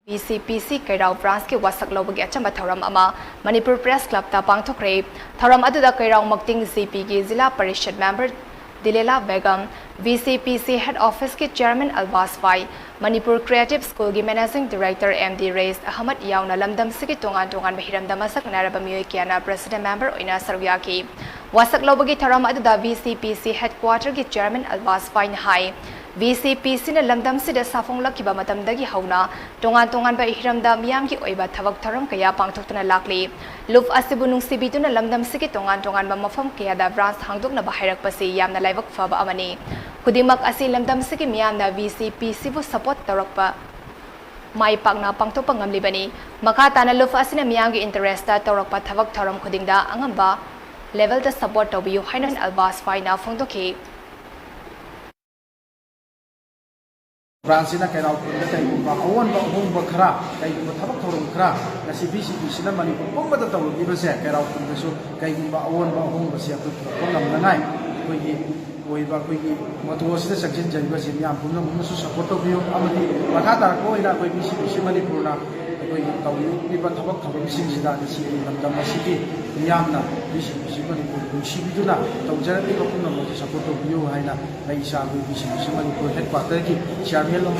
VCPC Keirao Branch ke wasak lobagi achamba thoram ama Manipur Press Club ta pangthokhre thoram aduda Keirao Makting ZP ki Zila Parishad member Dilela Begum VCPC Head Office ke Chairman Albas Fai Manipur Creative School ki Managing Director MD Reis Ahmad Yauna lamdam sigi tongan mahiram damasak naraba miyoi kiana President Member oina sarvya ki wasak lobagi thoram aduda VCPC Headquarter ki Chairman Albas Fai hai VCPC na lamdam sida safong lakiba matamdagi hauna tongan ba ihramda miyam ki oiba thabak tharam kaya pangthoktuna lakli luf asibunung sibituna lamdam sigi tongan ba mafam kaya da branch hangdokna bahairak pasi yamna laibak faba amani kudimak asi lamdam sigi miyamna VCPC bu support tarakpa mai pakna pangthokpa ngamlibani makata na luf asina miyam ki interest ta tarakpa thabak tharam khudingda angamba level da support tobiyu hainan albas faina phongdokhi branch na Keirao Punda kaigumba awan ba hongba khara kaigumba thabak thorum khara ngasi VCPC na Manipur pongba ta tawu ibase Keirao Punda su kaigumba awan ba hongba sia ku pongam nangai koigi oiba koigi moto sida section jaiba sim yam pumna su support to biyo amati makha tar ko ina koi VCPC Manipur na koigi tawu iba thabak thorum sim sida ni si lamdam asigi yamna VCPC Manipur kunsi biduna tawjara ni pumna mo support to biyo haina lai sa VCPC Manipur headquarter ki chairman long